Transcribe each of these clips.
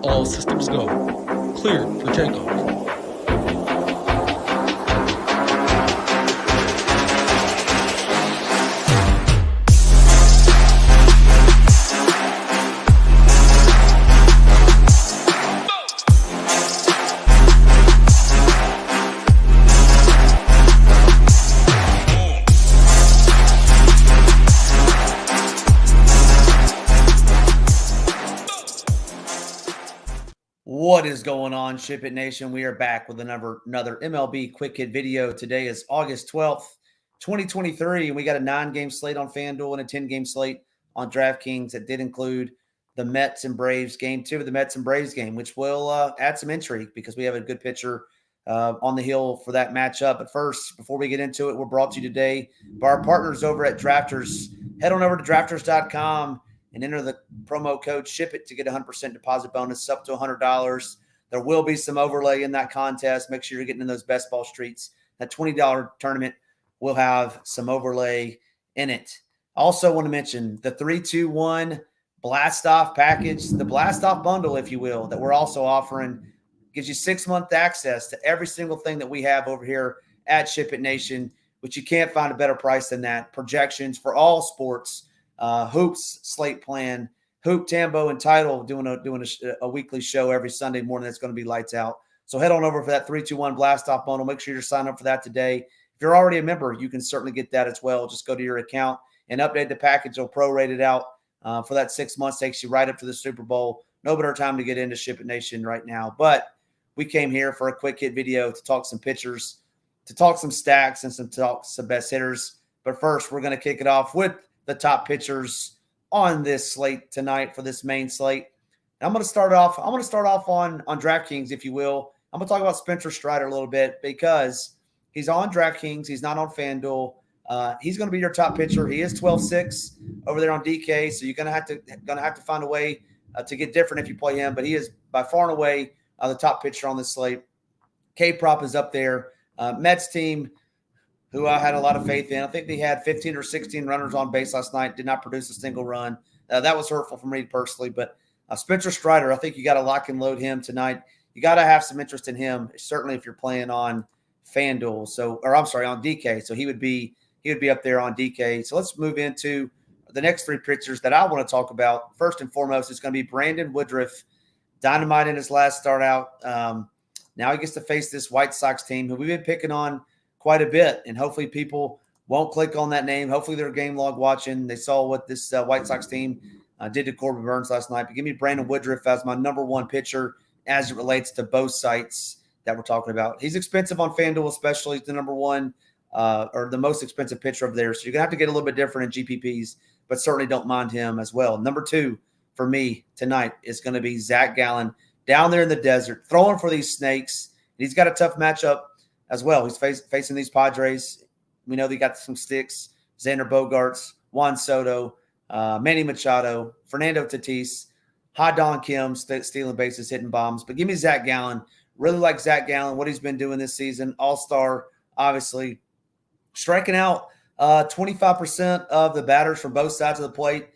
All systems go. Clear for takeoff. What is going on, SHIPIT Nation? We are back with another MLB Quick Hit video. Today is August 12th, 2023, and we got a 9-game slate on FanDuel and a 10-game slate on DraftKings that did include the Mets and Braves game 2 of the Mets and Braves game, which will add some intrigue because we have a good pitcher on the hill for that matchup. But first, before we get into it, we're brought to you today by our partners over at Drafters. Head on over to drafters.com and enter the promo code SHIPIT to get a 100% deposit bonus up to $100. There will be some overlay in that contest. Make sure you're getting in those best ball streets. That $20 tournament will have some overlay in it. Also want to mention the 3-2-1 Blast Off package, the Blast Off bundle, if you will, that we're also offering. Gives you 6-month access to every single thing that we have over here at SHIPIT Nation, which you can't find a better price than that. Projections for all sports, hoops, slate plan, hoop, Tambo, and title doing a weekly show every Sunday morning. That's going to be lights out. So head on over for that 3-2-1 Blast Off bundle. Make sure you're signed up for that today. If you're already a member, you can certainly get that as well. Just go to your account and update the package. They'll prorate it out for that 6 months. Takes you right up to the Super Bowl. No better time to get into SHIPIT Nation right now. But we came here for a quick hit video to talk some pitchers, to talk some stacks, and some best hitters. But first, we're going to kick it off with the top pitchers on this slate tonight for this main slate. And I'm going to start off on DraftKings, if you will. I'm going to talk about Spencer Strider a little bit because he's on DraftKings. He's not on FanDuel. He's going to be your top pitcher. He is 12-6 over there on DK, so you're going to have to find a way to get different if you play him. But he is by far and away the top pitcher on this slate. K-Prop is up there. Mets team, who I had a lot of faith in. I think they had 15 or 16 runners on base last night, did not produce a single run. That was hurtful for me personally. But Spencer Strider, I think you got to lock and load him tonight. You got to have some interest in him, certainly if you're playing on FanDuel. On DK. So he would be up there on DK. So let's move into the next 3 pitchers that I want to talk about. First and foremost, it's going to be Brandon Woodruff, dynamite in his last start out. Now he gets to face this White Sox team who we've been picking on quite a bit, and hopefully people won't click on that name. Hopefully they're game log watching. They saw what this White Sox team did to Corbin Burns last night. But give me Brandon Woodruff as my number 1 pitcher as it relates to both sites that we're talking about. He's expensive on FanDuel, especially. He's the number 1 or the most expensive pitcher of there. So you're going to have to get a little bit different in GPPs, but certainly don't mind him as well. Number 2 for me tonight is going to be Zach Gallen down there in the desert, throwing for these Snakes. He's got a tough matchup as well. He's facing these Padres. We know they got some sticks. Xander Bogaerts, Juan Soto, Manny Machado, Fernando Tatis, Ha-Dong Kim stealing bases, hitting bombs. But give me Zach Gallen. Really like Zach Gallen, what he's been doing this season. All-star, obviously. Striking out 25% of the batters from both sides of the plate.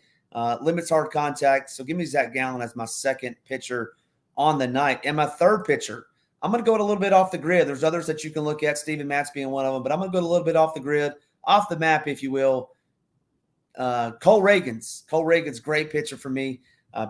Limits hard contact. So give me Zach Gallen as my second pitcher on the night. And my third pitcher, I'm going to go a little bit off the grid. There's others that you can look at, Steven Matz being one of them, but I'm going to go a little bit off the grid, off the map, if you will. Cole Reagans. Cole Reagans, great pitcher for me.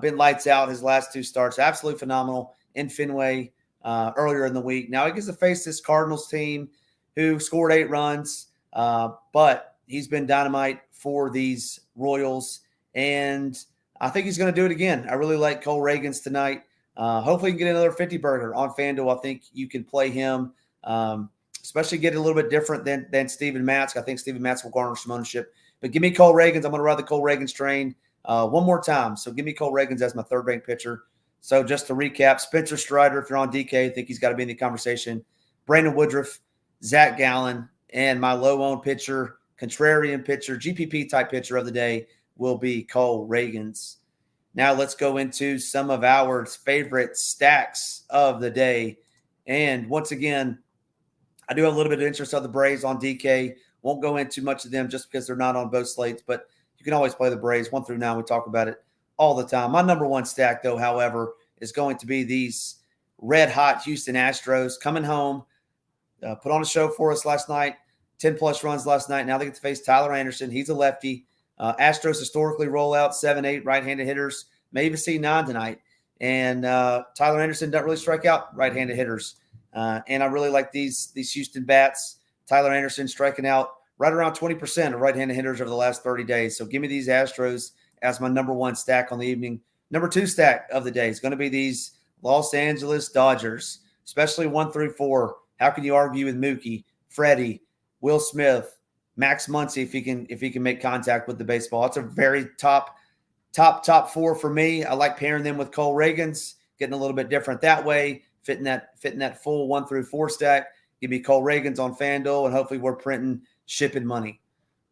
Been lights out his last 2 starts. Absolutely phenomenal in Fenway earlier in the week. Now he gets to face this Cardinals team who scored 8 runs, but he's been dynamite for these Royals, and I think he's going to do it again. I really like Cole Reagans tonight. Hopefully you can get another 50-burger on FanDuel. I think you can play him, especially get it a little bit different than Steven Matz. I think Steven Matz will garner some ownership. But give me Cole Reagans. I'm going to ride the Cole Reagans train one more time. So give me Cole Reagans as my third-ranked pitcher. So just to recap, Spencer Strider, if you're on DK, I think he's got to be in the conversation. Brandon Woodruff, Zach Gallen, and my low-owned pitcher, contrarian pitcher, GPP-type pitcher of the day will be Cole Reagans. Now let's go into some of our favorite stacks of the day. And once again, I do have a little bit of interest of the Braves on DK. Won't go into much of them just because they're not on both slates, but you can always play the Braves 1 through 9. We talk about it all the time. My number 1 stack, though, however, is going to be these red-hot Houston Astros coming home. Put on a show for us last night, 10-plus runs last night. Now they get to face Tyler Anderson. He's a lefty. Astros historically roll out 7-8 right-handed hitters. May even see 9 tonight. And Tyler Anderson doesn't really strike out right-handed hitters. And I really like these Houston bats. Tyler Anderson striking out right around 20% of right-handed hitters over the last 30 days. So give me these Astros as my number 1 stack on the evening. Number 2 stack of the day is going to be these Los Angeles Dodgers, especially 1 through 4. How can you argue with Mookie, Freddie, Will Smith, Max Muncy if he can make contact with the baseball? That's a very top 4 for me. I like pairing them with Cole Reagans, getting a little bit different that way, fitting that full 1 through 4 stack. Give me Cole Reagans on FanDuel, and hopefully we're printing shipping money.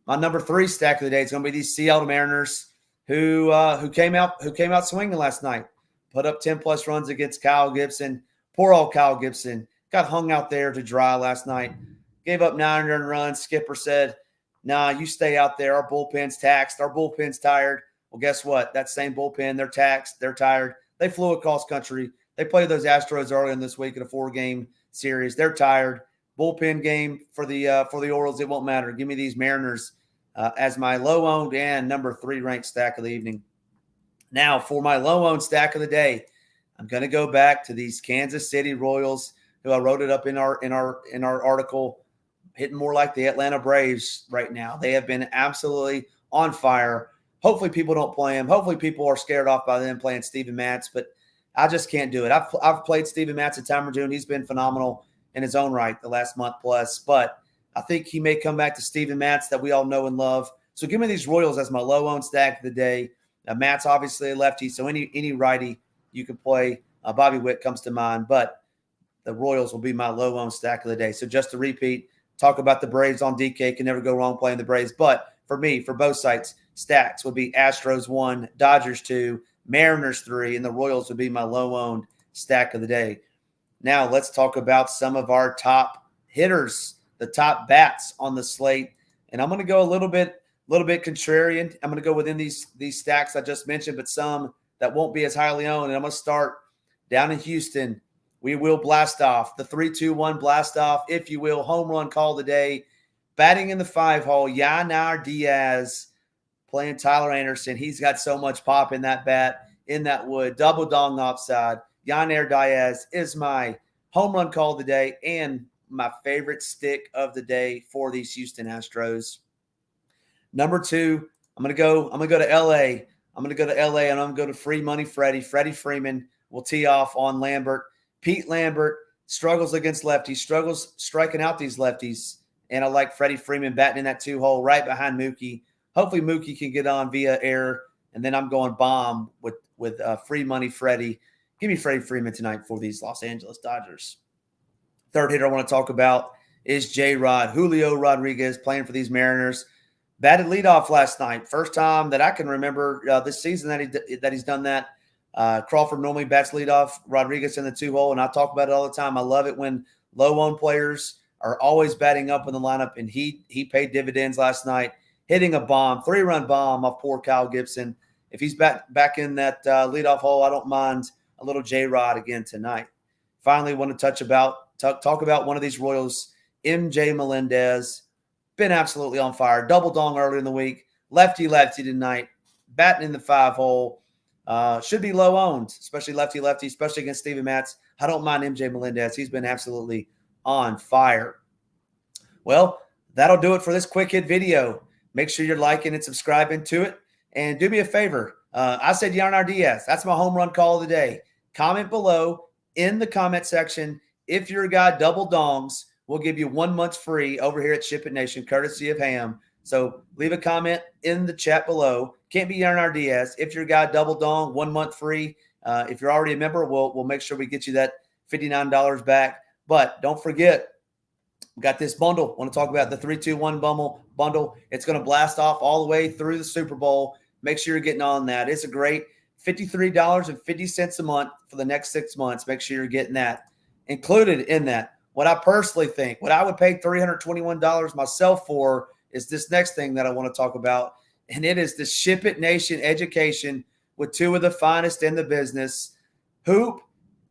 My number 3 stack of the day is going to be these Seattle Mariners who came out swinging last night, put up 10-plus runs against Kyle Gibson. Poor old Kyle Gibson got hung out there to dry last night. Gave up 9 earned runs. Skipper said, "Nah, you stay out there. Our bullpen's taxed. Our bullpen's tired." Well, guess what? That same bullpen, they're taxed. They're tired. They flew across country. They played those Astros early in this week in a 4-game series. They're tired. Bullpen game for the Orioles, it won't matter. Give me these Mariners as my low-owned and number 3 ranked stack of the evening. Now, for my low-owned stack of the day, I'm going to go back to these Kansas City Royals, who I wrote it up in our article, hitting more like the Atlanta Braves right now. They have been absolutely on fire. Hopefully people don't play him. Hopefully people are scared off by them playing Steven Matz, but I just can't do it. I've played Steven Matz at time of June. He's been phenomenal in his own right the last month plus, but I think he may come back to Steven Matz that we all know and love. So give me these Royals as my low-owned stack of the day. Matt's obviously a lefty, so any righty you can play. Bobby Witt comes to mind, but the Royals will be my low-owned stack of the day. So just to repeat, talk about the Braves on DK. Can never go wrong playing the Braves. But for me, for both sites, stacks would be Astros 1, Dodgers 2, Mariners 3, and the Royals would be my low-owned stack of the day. Now let's talk about some of our top hitters, the top bats on the slate. And I'm going to go a little bit contrarian. I'm going to go within these stacks I just mentioned, but some that won't be as highly owned. And I'm going to start down in Houston. We will blast off the 3-2-1 blast off, if you will, home run call today. Batting in the 5-hole, Yainer Diaz playing Tyler Anderson. He's got so much pop in that bat, in that wood. Double dong offside. Yainer Diaz is my home run call today and my favorite stick of the day for these Houston Astros. Number 2, I'm gonna go to LA. I'm gonna go to LA and I'm gonna go to Free Money Freddie. Freddie Freeman will tee off on Lambert. Pete Lambert struggles against lefties, struggles striking out these lefties. And I like Freddie Freeman batting in that 2-hole right behind Mookie. Hopefully Mookie can get on via air. And then I'm going bomb with Free Money Freddie. Give me Freddie Freeman tonight for these Los Angeles Dodgers. Third hitter I want to talk about is J-Rod. Julio Rodriguez playing for these Mariners. Batted leadoff last night. First time that I can remember this season that he's done that. Crawford normally bats leadoff. Rodriguez in the 2-hole, and I talk about it all the time. I love it when low-owned players are always batting up in the lineup, and he paid dividends last night, hitting a bomb, 3-run bomb off poor Kyle Gibson. If he's back in that leadoff hole, I don't mind a little J-Rod again tonight. Finally, want to talk about one of these Royals, MJ Melendez. Been absolutely on fire. Double dong earlier in the week. Lefty tonight. Batting in the 5-hole. Should be low owned, especially lefty, especially against Steven Matz. I don't mind MJ Melendez. He's been absolutely on fire. Well, that'll do it for this quick hit video. Make sure you're liking and subscribing to it. And do me a favor. I said Yainer Diaz. That's my home run call of the day. Comment below in the comment section. If your guy double dongs, we'll give you 1 month free over here at SHIPIT Nation, courtesy of Ham. So leave a comment in the chat below. Can't be Yainer Diaz. If your guy double dong, 1 month free. If you're already a member, we'll make sure we get you that $59 back. But don't forget, we got this bundle. I want to talk about the 3-2-1 bundle. It's going to blast off all the way through the Super Bowl. Make sure you're getting on that. It's a great $53.50 a month for the next 6 months. Make sure you're getting that. Included in that, what I personally think, what I would pay $321 myself for is this next thing that I want to talk about, and it is the SHIPIT Nation education with 2 of the finest in the business. Hoop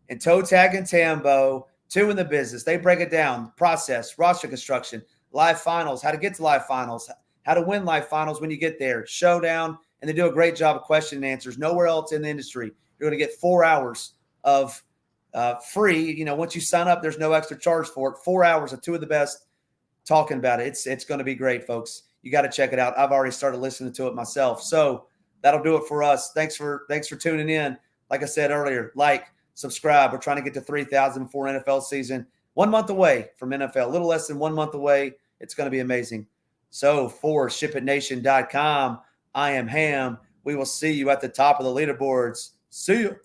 and ToeTagginTambo, two in the business. They break it down, process, roster construction, live finals, how to get to live finals, how to win live finals when you get there, showdown, and they do a great job of question and answers. Nowhere else in the industry. You're going to get 4 hours of free. Once you sign up, there's no extra charge for it. 4 hours of two of the best talking about it. It's going to be great, folks. You got to check it out. I've already started listening to it myself. So that'll do it for us. Thanks for tuning in. Like I said earlier, subscribe. We're trying to get to 3,000 before NFL season. 1 month away from NFL, a little less than 1 month away. It's going to be amazing. So for SHIPITNation.com, I am Ham. We will see you at the top of the leaderboards. See you.